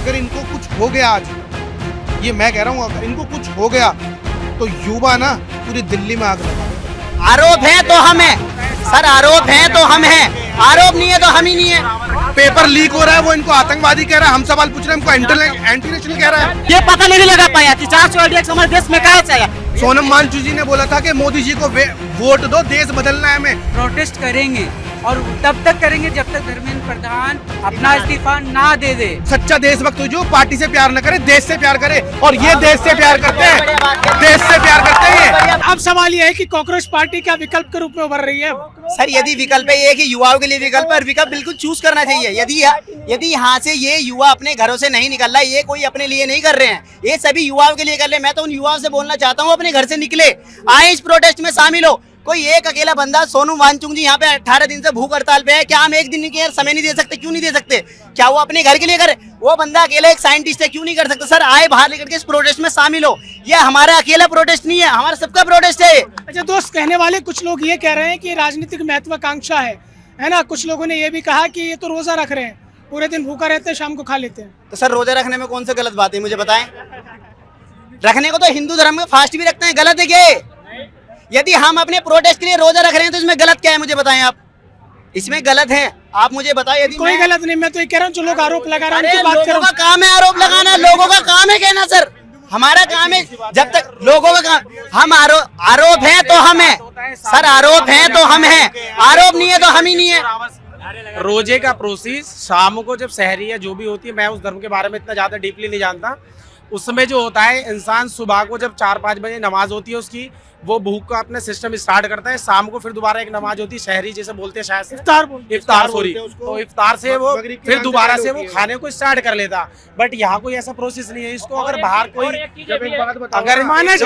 अगर इनको कुछ हो गया आज, ये मैं कह रहा हूँ, अगर इनको कुछ हो गया तो युवा ना पूरी दिल्ली में आग लगा। आरोप है तो हम है सर, आरोप है तो हम है, आरोप नहीं है तो हम ही नहीं है। पेपर लीक हो रहा है, वो इनको आतंकवादी कह रहा है, हम सवाल पूछ रहे हैं, हमको एंटी नेशनल कह रहा है। ये पता नहीं लगा पाया कि 400 ADX हमारे देश में कहाँ से आया। सोनम वांगचुक जी ने बोला था कि मोदी जी को वोट दो, देश बदलना है हमें। प्रोटेस्ट करेंगे और तब तक करेंगे जब तक धर्मेंद्र प्रधान अपना इस्तीफा ना दे दे। सच्चा देशभक्त जो पार्टी से प्यार न करे, देश से प्यार करे, और ये देश से प्यार करते हैं, देश से प्यार करते हैं। अब सवाल ये है कि कांग्रेस पार्टी क्या विकल्प के रूप में उभर रही है? सर यदि विकल्प है ये कि युवाओं के लिए विकल्प है, और विकल्प बिल्कुल चूज करना चाहिए। यदि यहाँ से ये युवा अपने घरों से नहीं निकल रहा, ये कोई अपने लिए नहीं कर रहे हैं, ये सभी युवाओं के लिए कर रहे हैं। मैं तो उन युवाओं से बोलना चाहता हूँ अपने घर से निकले, आए इस प्रोटेस्ट में शामिल हो। कोई एक अकेला बंदा, सोनम वांगचुक जी यहाँ पे 18 दिन से भूख हड़ताल पे है, क्या हम एक दिन के समय नहीं दे सकते? क्यों नहीं दे सकते? क्या वो अपने घर के लिए करे? वो बंदा अकेला एक साइंटिस्ट है, क्यों नहीं कर सकता? सर आए बाहर लेकर के इस प्रोटेस्ट में शामिल हो। ये हमारा अकेला प्रोटेस्ट नहीं है, हमारा सबका प्रोटेस्ट है। अच्छा दोस्त, कहने वाले कुछ लोग ये कह रहे हैं कि राजनीतिक महत्वाकांक्षा है ना। कुछ लोगों ने ये भी कहा कि ये तो रोजा रख रहे हैं, पूरे दिन भूखा रहते हैं, शाम को खा लेते हैं। तो सर रोजा रखने में कौन सा गलत बात है, मुझे बताएं। रखने को तो हिंदू धर्म में फास्ट भी रखते हैं, गलत है क्या? यदि हम अपने प्रोटेस्ट के लिए रोजा रख रहे हैं तो इसमें गलत क्या है, मुझे बताएं आप। इसमें गलत है, आप मुझे बताएं। यदि कोई गलत नहीं, मैं तो ये कह रहा हूँ जो लोग आरोप लगा रहे हैं, बात लोगों का काम है आरोप लगाना, लोगों का काम है कहना। सर हमारा काम है, जब तक लोगों का काम, हम आरोप है तो हम है सर, आरोप है तो हम है, आरोप नहीं है तो हम ही नहीं है। रोजे का प्रोसेस शाम को जब सहरी या जो भी होती है, मैं उस धर्म के बारे में इतना ज्यादा डीपली नहीं जानता। उसमें जो होता है, इंसान सुबह को जब 4-5 बजे नमाज होती है उसकी, वो भूख का अपना सिस्टम स्टार्ट करता है। शाम को फिर दोबारा एक नमाज होती है, शहरी जैसे बोलते हैं, शायद इफ्तार सॉरी, तो इफ्तार से वो फिर दोबारा से वो खाने को स्टार्ट कर लेता। बट यहाँ कोई ऐसा प्रोसेस नहीं है। इसको अगर बाहर कोई अगर माना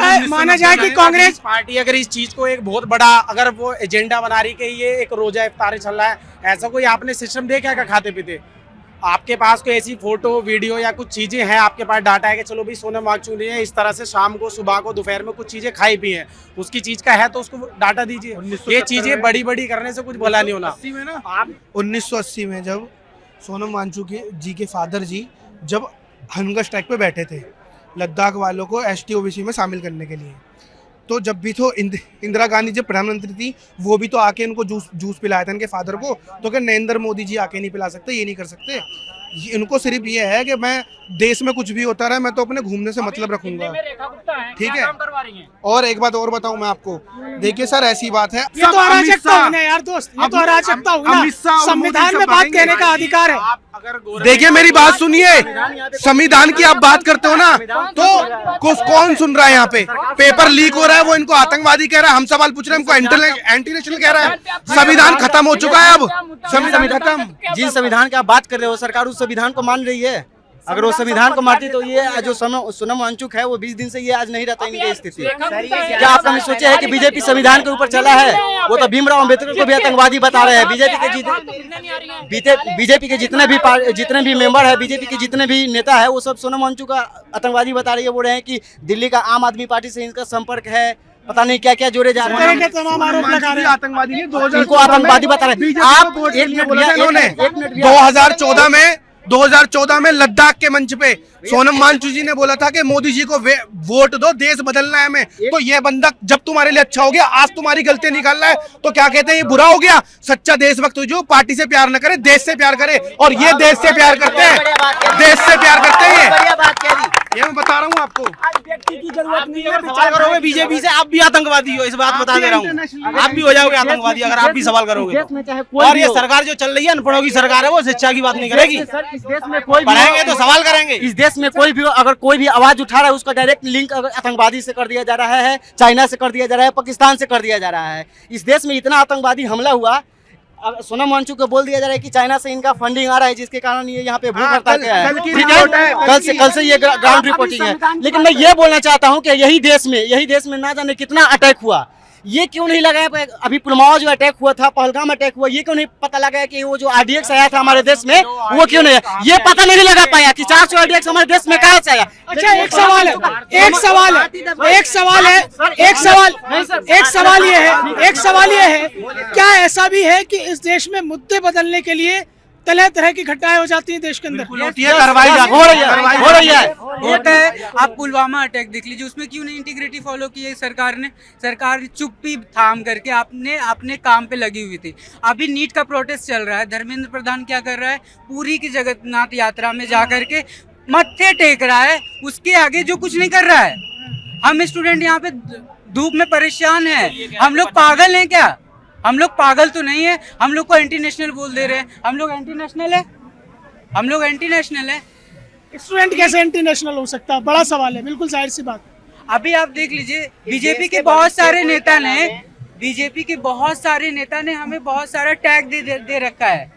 जाए कि कांग्रेस पार्टी अगर इस चीज को एक बहुत बड़ा अगर वो एजेंडा बना रही कि ये एक रोजा इफ्तार चल रहा है, ऐसा कोई आपने सिस्टम देखा है खाते पीते? आपके पास कोई ऐसी फोटो वीडियो या कुछ चीजें हैं, आपके पास डाटा है कि चलो भाई सोनम वांगचुक ने इस तरह से शाम को, सुबह को, दोपहर में कुछ चीजें खाई पी हैं, उसकी चीज का है तो उसको डाटा दीजिए। ये चीजें बड़ी बड़ी करने से कुछ भला नहीं होना। आप 1980 में जब सोनम वांगचुक जी के फादर जी जब हंगर स्ट्राइक पे बैठे थे लद्दाख वालों को ST OBC में शामिल करने के लिए, तो जब भी तो इंदिरा गांधी जब प्रधानमंत्री थी, वो भी तो आके इनको जूस पिलाया था इनके फादर को। तो क्या नरेंद्र मोदी जी आके नहीं पिला सकते? ये नहीं कर सकते? इनको सिर्फ ये है कि मैं देश में कुछ भी होता रहा, मैं तो अपने घूमने से मतलब रखूंगा, ठीक है। और एक बात और बताऊं मैं आपको, देखिए सर ऐसी बात है, ये तो अराजकता हुई ना यार दोस्त, ये तो अराजकता हुई ना। संविधान में बात कहने का अधिकार है। देखिए मेरी बात सुनिए, संविधान की आप बात करते हो ना, तो कौन सुन रहा है यहाँ पे? पेपर लीक हो रहा है, वो इनको आतंकवादी कह रहा है, हम सवाल पूछ रहे हैं, हमको एंटी नेशनल कह रहा है। संविधान खत्म हो चुका है, अब संविधान खत्म। जिस संविधान की आप बात कर रहे हो, सरकार उस संविधान को मान रही है। अगर वो संविधान को मानती तो ये जो सोनम वांगचुक है वो 20 दिन से ये आज नहीं रहता इनकी स्थिति। क्या आपने सोचा है कि बीजेपी संविधान के ऊपर चला है? वो तो भीमराव अम्बेडकर को भी आतंकवादी बता रहे हैं। बीजेपी के जितने भी मेंबर है, बीजेपी के जितने भी नेता है, वो सब सोनम वांगचुक का आतंकवादी बता रही है। बोल रहे हैं कि दिल्ली का आम आदमी पार्टी से इनका संपर्क है, पता नहीं क्या क्या जोड़े जा रहे हैं। तमाम आरोप लगा रहे हैं। आतंकवादी नहीं, इनको आतंकवादी बता रहे हैं। आप एक मिनट 2014 में लद्दाख के मंच पे सोनम वांगचुक जी ने बोला था कि मोदी जी को वोट दो, देश बदलना है हमें। तो ये बंदा जब तुम्हारे लिए अच्छा हो गया, आज तुम्हारी गलती निकाल रहा है, तो क्या कहते हैं ये बुरा हो गया? सच्चा देशभक्त जो पार्टी से प्यार न करे, देश से प्यार करे, और ये देश से प्यार करते हैं, देश से प्यार करते हैं। ये मैं बता रहा हूँ आपको। व्यक्ति की जरूरत नहीं है। सवाल करोगे बीजेपी से, आप भी आतंकवादी हो, इस बात बता दे रहा हूँ। आप भी हो जाओगे आतंकवादी अगर आप भी सवाल करोगे तो। और ये सरकार जो चल रही है, अनपढ़ों की सरकार है, वो शिक्षा की बात नहीं करेगी। इस देश में कोई पढ़ाएंगे तो सवाल करेंगे। इस देश में कोई भी अगर कोई भी आवाज उठा रहा है, उसका डायरेक्ट लिंक अगर आतंकवादी से कर दिया जा रहा है, चाइना से कर दिया जा रहा है, पाकिस्तान से कर दिया जा रहा है। इस देश में इतना आतंकवादी हमला हुआ, सोनम वांगचुक को बोल दिया जा रहा है कि चाइना से इनका फंडिंग आ रहा है, जिसके कारण ये यहाँ पे भूख हड़ताल किया है। ठीक है, कल से ये ग्राउंड रिपोर्टिंग है। लेकिन मैं ये बोलना चाहता हूँ कि यही देश में ना जाने कितना अटैक हुआ, ये क्यों नहीं लगाया? अभी पुलवामा जो अटैक हुआ था, पहलगाम अटैक हुआ, ये क्यों नहीं पता लगा कि वो जो RDX आया था हमारे देश में, वो क्यों नहीं? ये पता नहीं लगा पाया कि 400 RDX हमारे देश में कहाँ से आया। अच्छा एक सवाल ये है, क्या ऐसा भी है कि इस देश में मुद्दे बदलने के लिए तरह तरह की घटनाएं हो जाती हैं देश के अंदर। होती है, करवाई जाती हो रही है, हो रही है। एक है, आप पुलवामा अटैक देख लीजिए, उसमें क्यों नहीं इंटीग्रिटी फॉलो की है सरकार ने? सरकार चुप्पी थाम करके अपने काम पे लगी हुई थी। अभी नीट का प्रोटेस्ट चल रहा है, धर्मेंद्र प्रधान क्या कर रहा है? पूरी की जगन्नाथ यात्रा में जा करके मत्थे टेक रहा है, उसके आगे जो कुछ नहीं कर रहा है। हम स्टूडेंट यहाँ पे धूप में परेशान हैं। हम लोग पागल हैं क्या? हम लोग पागल तो नहीं है। हम लोग को एंटी नेशनल बोल दे रहे हैं। हम लोग एंटी नेशनल है? हम लोग एंटी नेशनल है? स्टूडेंट कैसे एंटी नेशनल हो सकता है? बड़ा सवाल है, बिल्कुल जाहिर सी बात। अभी आप देख लीजिए, बीजेपी के बहुत सारे नेता ने हमें बहुत सारा टैग दे रखा है,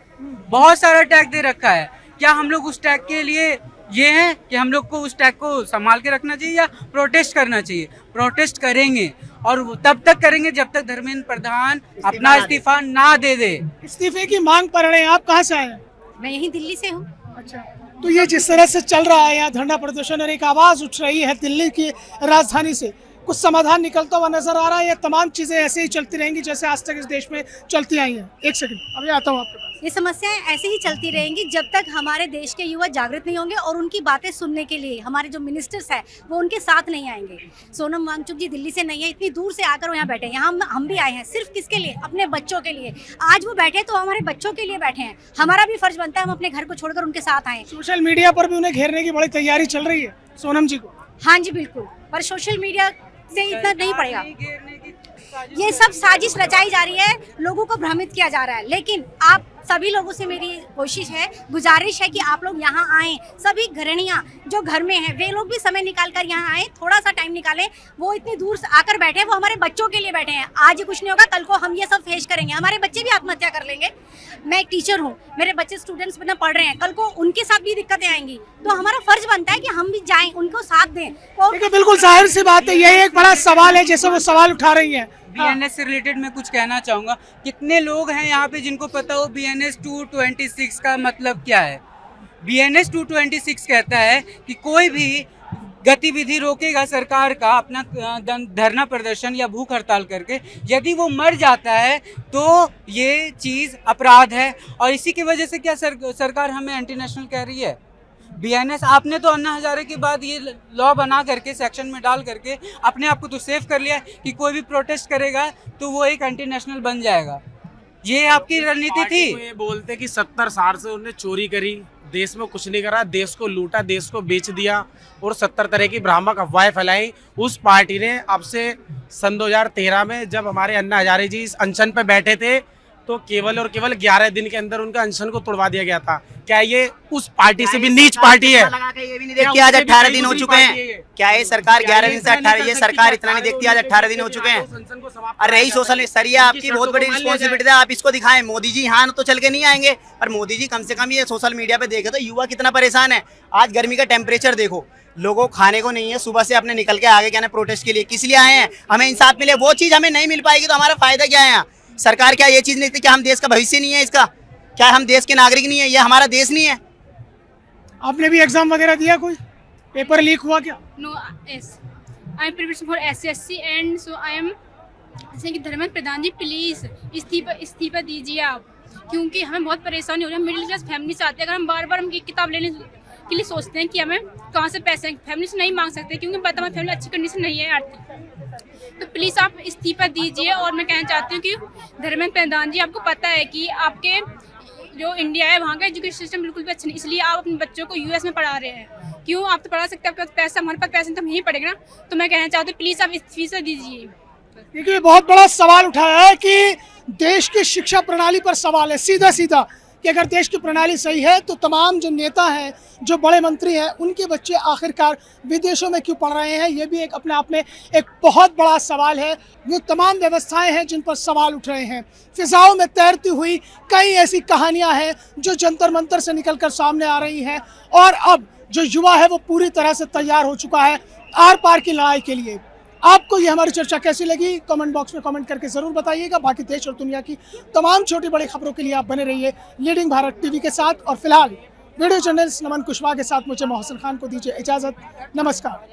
बहुत सारा टैग दे रखा है। क्या हम लोग उस टैग के लिए ये हैं कि हम लोग को उस टैग को संभाल के रखना चाहिए या प्रोटेस्ट करना चाहिए? प्रोटेस्ट करेंगे, और तब तक करेंगे जब तक धर्मेंद्र प्रधान अपना इस्तीफा ना दे दे। इस्तीफे की मांग पर रहे हैं। आप कहाँ से आए हैं? मैं यहीं दिल्ली से हूँ। अच्छा, तो ये जिस तरह से चल रहा है यहाँ धरना प्रदर्शन और एक आवाज उठ रही है दिल्ली की राजधानी से, कुछ समाधान निकलता हुआ नजर आ रहा है? ये तमाम चीजें ऐसे ही चलती रहेंगी जैसे आज तक इस देश में चलती आई हैं? एक सेकंड, अभी आता हूँ आपके पास। ये समस्याएं ऐसे ही चलती रहेंगी जब तक हमारे देश के युवा जागृत नहीं होंगे और उनकी बातें सुनने के लिए हमारे जो मिनिस्टर्स हैं वो उनके साथ नहीं आएंगे। सोनम वांगचुक जी दिल्ली से नहीं है, इतनी दूर से आकर वो यहाँ बैठे हैं। यहाँ हम भी आए हैं सिर्फ किसके लिए? अपने बच्चों के लिए। आज वो बैठे तो हमारे बच्चों के लिए बैठे हैं। हमारा भी फर्ज बनता है हम अपने घर को छोड़कर उनके साथ आए। सोशल मीडिया पर भी उन्हें घेरने की बड़ी तैयारी चल रही है सोनम जी को। हाँ जी बिल्कुल, पर सोशल मीडिया से इतना नहीं पड़ेगा। ये सब साजिश रचाई जा रही है, लोगों को भ्रमित किया जा रहा है। लेकिन आप सभी लोगों से मेरी कोशिश है, गुजारिश है कि आप लोग यहाँ आएँ। सभी गृहिणियाँ जो घर में हैं वे लोग भी समय निकाल कर यहाँ आएँ, थोड़ा सा टाइम निकालें। वो इतनी दूर से आकर बैठे, वो हमारे बच्चों के लिए बैठे हैं। आज ही कुछ नहीं होगा, कल को हम ये सब फेस करेंगे। हमारे बच्चे भी आत्महत्या कर लेंगे। मैं एक टीचर हूँ, मेरे बच्चे स्टूडेंट्स में पढ़ रहे हैं, कल को उनके साथ भी दिक्कतें आएंगी। तो हमारा फर्ज बनता है कि हम भी जाएं, उनको साथ दें। देखिए, बिल्कुल जाहिर सी बात है, यही एक बड़ा सवाल है जैसे वो सवाल उठा रही है। बीएनएस से रिलेटेड मैं कुछ कहना चाहूँगा। कितने लोग हैं यहाँ पे जिनको पता हो BNS 226 का मतलब क्या है? BNS 226 कहता है कि कोई भी गतिविधि रोकेगा सरकार का अपना धरना प्रदर्शन या भूख हड़ताल करके, यदि वो मर जाता है तो ये चीज़ अपराध है। और इसी की वजह से क्या सरकार हमें एंटी नेशनल कह रही है? BNS आपने तो अन्ना हजारे के बाद ये लॉ बना करके सेक्शन में डाल करके अपने आप को तो सेव कर लिया कि कोई भी प्रोटेस्ट करेगा तो वो एक एंटी नेशनल बन जाएगा। ये आपकी रणनीति थी। ये बोलते कि 70 साल से उन्होंने चोरी करी, देश में कुछ नहीं करा, देश को लूटा, देश को बेच दिया और 70 तरह की भ्रामक अफवाहें फैलाई। उस पार्टी ने अब से सन 2013 में जब हमारे अन्ना हजारे जी इस अनशन पे बैठे थे तो केवल और केवल 11 दिन के अंदर उनका अनशन को तोड़वा दिया गया था। क्या ये उस पार्टी से भी नीच पार्टी है? ये भी नहीं देखती आज 18 दिन हो चुके हैं। क्या ये सरकार 11 दिन से 18, ये सरकार इतना नहीं देखती आज 18 दिन हो चुके हैं। अरे रही सोशल सर, ये आपकी बहुत बड़ी रिस्पॉन्सिबिलिटी है, आप इसको दिखाएं। मोदी जी यहाँ तो चल के नहीं आएंगे, पर मोदी जी कम से कम ये सोशल मीडिया पे देखे तो युवा कितना परेशान है। आज गर्मी का टेम्परेचर देखो, लोगों को खाने को नहीं है, सुबह से अपने निकल के आगे क्या ना प्रोटेस्ट के लिए किस लिए आए हैं? हमें इंसाफ मिले, वो चीज़ हमें नहीं मिल पाएगी तो हमारा फायदा क्या है? सरकार क्या ये चीज़ नहीं देखती कि हम देश का भविष्य नहीं है इसका? क्या हम देश के नागरिक नहीं है? ये हमारा देश नहीं है? आपने भी एग्जाम वगैरह दिया? कोई पेपर लीक हुआ क्या? No, yes. I am preparing for SSC and so I am saying कि धर्मेंद्र प्रधान जी प्लीज़ इस्तीफा दीजिए आप, क्योंकि हमें बहुत परेशानी हो रही है। मिडिल क्लास फैमिली से आते हैं, अगर हम बार बार हम किताब लेने के लिए सोचते हैं कि हमें कहाँ से पैसे फैमिली से नहीं मांग सकते, क्योंकि पता हमारी फैमिली अच्छी कंडीशन नहीं है आर्थिक। तो प्लीज़ आप इस्तीफा दीजिए। और मैं कहना चाहती हूँ कि धर्मेंद्र प्रधान जी, आपको पता है कि आपके जो इंडिया है वहाँ का एजुकेशन सिस्टम बिल्कुल भी अच्छा नहीं, इसलिए आप अपने बच्चों को US में पढ़ा रहे हैं। क्यों? आप तो पढ़ा सकते हैं, आपके पास पैसा, हमारे पास पैसा नहीं तो हम यहीं पढ़ेंगे ना। तो मैं कहना चाहती हूँ प्लीज़ आप इस्तीफा दीजिए। देखिए, बहुत बड़ा सवाल उठाया है कि देश की शिक्षा प्रणाली पर सवाल है सीधा सीधा कि अगर देश की प्रणाली सही है तो तमाम जो नेता हैं, जो बड़े मंत्री हैं, उनके बच्चे आखिरकार विदेशों में क्यों पढ़ रहे हैं? ये भी एक अपने आप में एक बहुत बड़ा सवाल है। वो तमाम व्यवस्थाएं हैं जिन पर सवाल उठ रहे हैं। फिजाओं में तैरती हुई कई ऐसी कहानियां हैं जो जंतर मंतर से निकलकर सामने आ रही हैं, और अब जो युवा है वो पूरी तरह से तैयार हो चुका है आर पार की लड़ाई के लिए। आपको ये हमारी चर्चा कैसी लगी? कमेंट बॉक्स में कमेंट करके ज़रूर बताइएगा। बाकी देश और दुनिया की तमाम छोटी बड़ी खबरों के लिए आप बने रहिए लीडिंग भारत टीवी के साथ। और फिलहाल वीडियो जर्नलिस्ट नमन कुशवाहा के साथ मुझे मोहसिन खान को दीजिए इजाज़त। नमस्कार।